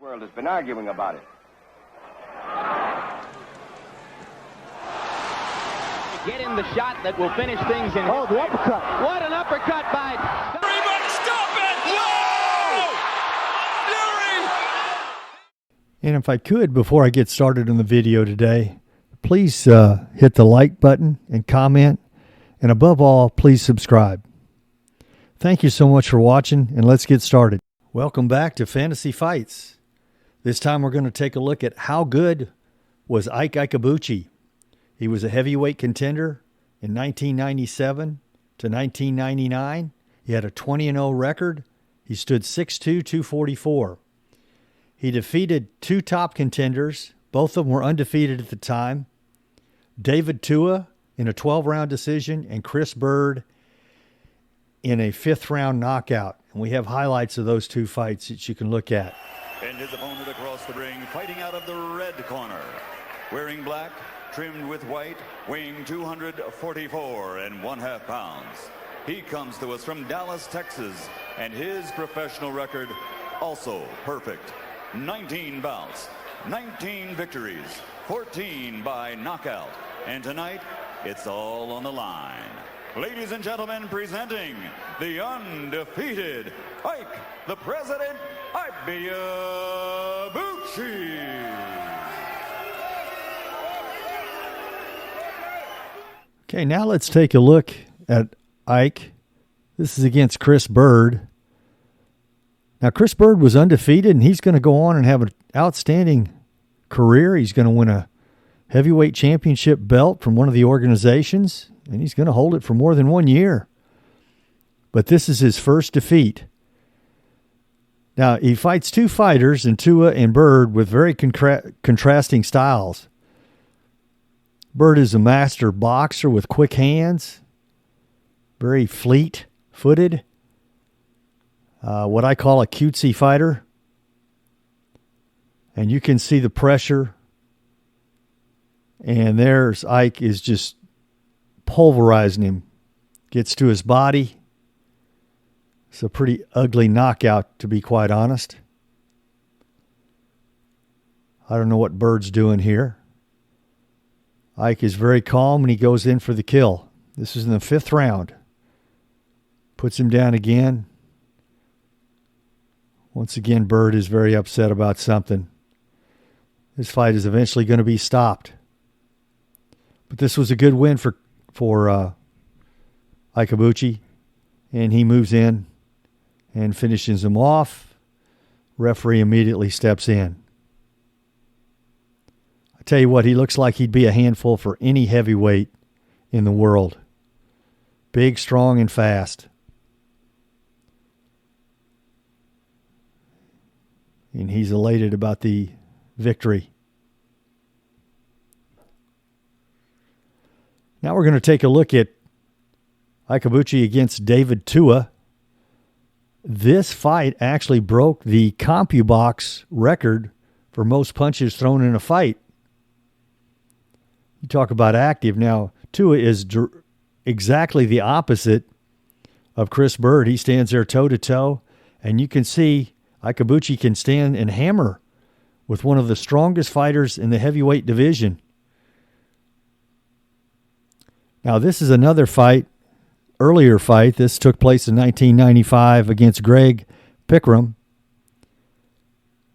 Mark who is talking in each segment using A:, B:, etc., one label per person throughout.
A: world has been arguing about it.
B: Get in the shot that will finish things in.
C: Oh, the uppercut.
B: What an uppercut by.
D: Everybody stop it! Whoa! Fury!
E: And if I could, before I get started on the video today, please hit the like button and comment. And above all, please subscribe. Thank you so much for watching, and let's get started. Welcome back to Fantasy Fights. This time we're going to take a look at how good was Ike Ibeabuchi. He was a heavyweight contender in 1997 to 1999. He had a 20-0 record. He stood 6'2", 244. He defeated two top contenders. Both of them were undefeated at the time. David Tua in a 12-round decision and Chris Bird in a 5th-round knockout. And we have highlights of those two fights that you can look at.
D: And his opponent across the ring, fighting out of the red corner, wearing black, trimmed with white, weighing 244.5 pounds. He comes to us from Dallas, Texas, and his professional record also perfect. 19 bouts, 19 victories, 14 by knockout. And tonight, it's all on the line. Ladies and gentlemen, presenting the undefeated Ike, the President, Ibeabuchi.
E: Okay, now let's take a look at Ike. This is against Chris Bird. Now, Chris Bird was undefeated, and he's going to go on and have an outstanding career. He's going to win a heavyweight championship belt from one of the organizations, and he's going to hold it for more than 1 year. But this is his first defeat. Now, he fights two fighters, in Tua and Bird, with very contrasting styles. Bird is a master boxer with quick hands, very fleet-footed, what I call a cutesy fighter. And you can see the pressure. And there's Ike is just pulverizing him. Gets to his body. It's a pretty ugly knockout, to be quite honest. I don't know what Bird's doing here. Ike is very calm, and he goes in for the kill. This is in the 5th round. Puts him down again. Once again, Bird is very upset about something. This fight is eventually going to be stopped. But this was a good win for Ibeabuchi, and he moves in and finishes him off. Referee immediately steps in. I tell you what, he looks like he'd be a handful for any heavyweight in the world. Big, strong, and fast. And he's elated about the victory. Now we're going to take a look at Ibeabuchi against David Tua. This fight actually broke the CompuBox record for most punches thrown in a fight. You talk about active. Now, Tua is exactly the opposite of Chris Bird. He stands there toe-to-toe, and you can see Ibeabuchi can stand and hammer with one of the strongest fighters in the heavyweight division. Now, this is another fight, earlier fight. This took place in 1995 against Greg Pickram,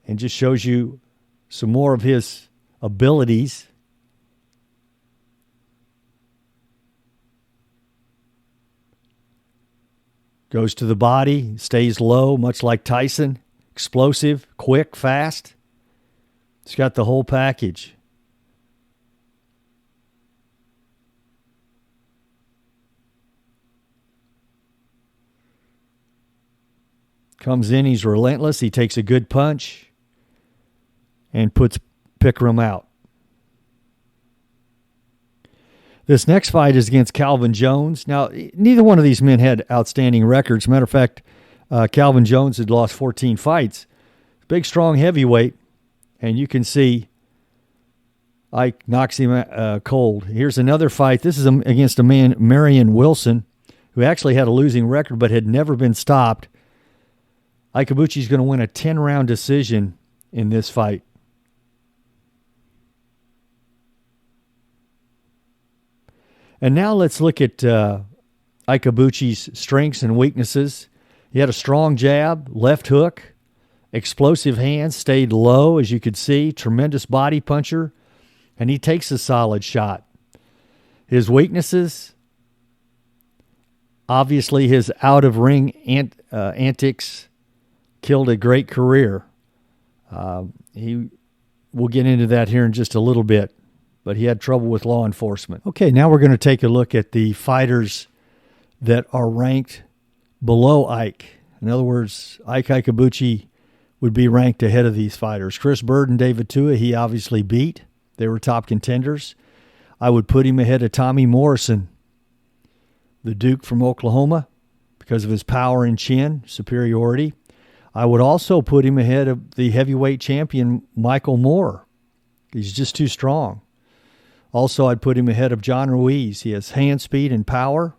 E: and just shows you some more of his abilities. Goes to the body, stays low, much like Tyson. Explosive, quick, fast. It's got the whole package. Comes in, he's relentless. He takes a good punch and puts Pickram out. This next fight is against Calvin Jones. Now, neither one of these men had outstanding records. Matter of fact, Calvin Jones had lost 14 fights. Big, strong heavyweight, and you can see Ike knocks him cold. Here's another fight. This is against a man, Marion Wilson, who actually had a losing record but had never been stopped. Ibeabuchi's going to win a 10-round decision in this fight. And now let's look at Ike Ibeabuchi's strengths and weaknesses. He had a strong jab, left hook, explosive hands, stayed low, as you could see, tremendous body puncher, and he takes a solid shot. His weaknesses, obviously his out-of-ring antics killed a great career. We'll get into that here in just a little bit, but he had trouble with law enforcement. Okay, now we're going to take a look at the fighters that are ranked below Ike. In other words, Ike Ibeabuchi would be ranked ahead of these fighters. Chris Bird and David Tua, he obviously beat. They were top contenders. I would put him ahead of Tommy Morrison, the Duke from Oklahoma, because of his power and chin, superiority. I would also put him ahead of the heavyweight champion, Michael Moore. He's just too strong. Also, I'd put him ahead of John Ruiz. He has hand speed and power.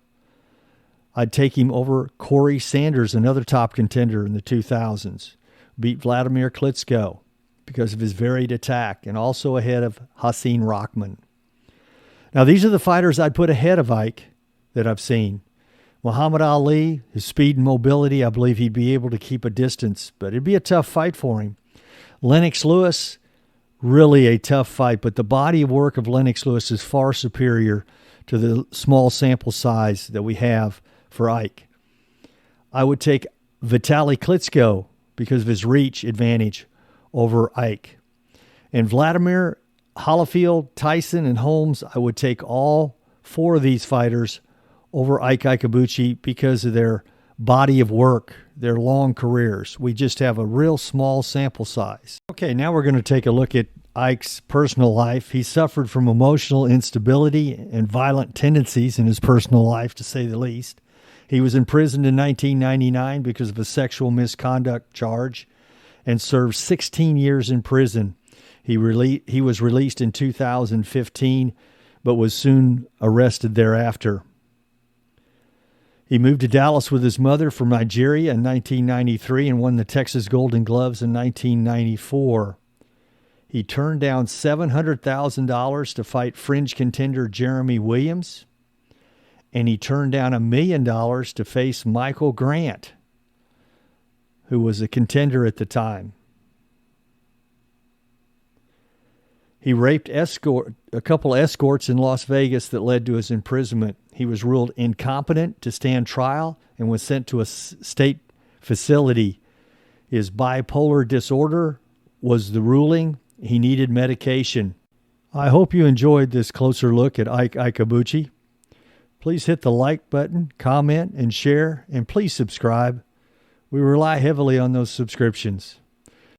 E: I'd take him over Corey Sanders, another top contender in the 2000s. Beat Vladimir Klitschko because of his varied attack, and also ahead of Hasim Rahman. Now, these are the fighters I'd put ahead of Ike that I've seen. Muhammad Ali, his speed and mobility, I believe he'd be able to keep a distance, but it'd be a tough fight for him. Lennox Lewis, really a tough fight, but the body of work of Lennox Lewis is far superior to the small sample size that we have for Ike. I would take Vitaly Klitschko because of his reach advantage over Ike. And Vladimir, Holyfield, Tyson, and Holmes, I would take all four of these fighters over Ike Ibeabuchi because of their body of work, their long careers. We just have a real small sample size. Okay, now we're going to take a look at Ike's personal life. He suffered from emotional instability and violent tendencies in his personal life, to say the least. He was imprisoned in 1999 because of a sexual misconduct charge and served 16 years in prison. He was released in 2015, but was soon arrested thereafter. He moved to Dallas with his mother from Nigeria in 1993 and won the Texas Golden Gloves in 1994. He turned down $700,000 to fight fringe contender Jeremy Williams, and he turned down $1 million to face Michael Grant, who was a contender at the time. He raped a couple escorts in Las Vegas that led to his imprisonment. He was ruled incompetent to stand trial and was sent to a state facility. His bipolar disorder was the ruling. He needed medication. I hope you enjoyed this closer look at Ike Ibeabuchi. Please hit the like button, comment, and share, and please subscribe. We rely heavily on those subscriptions.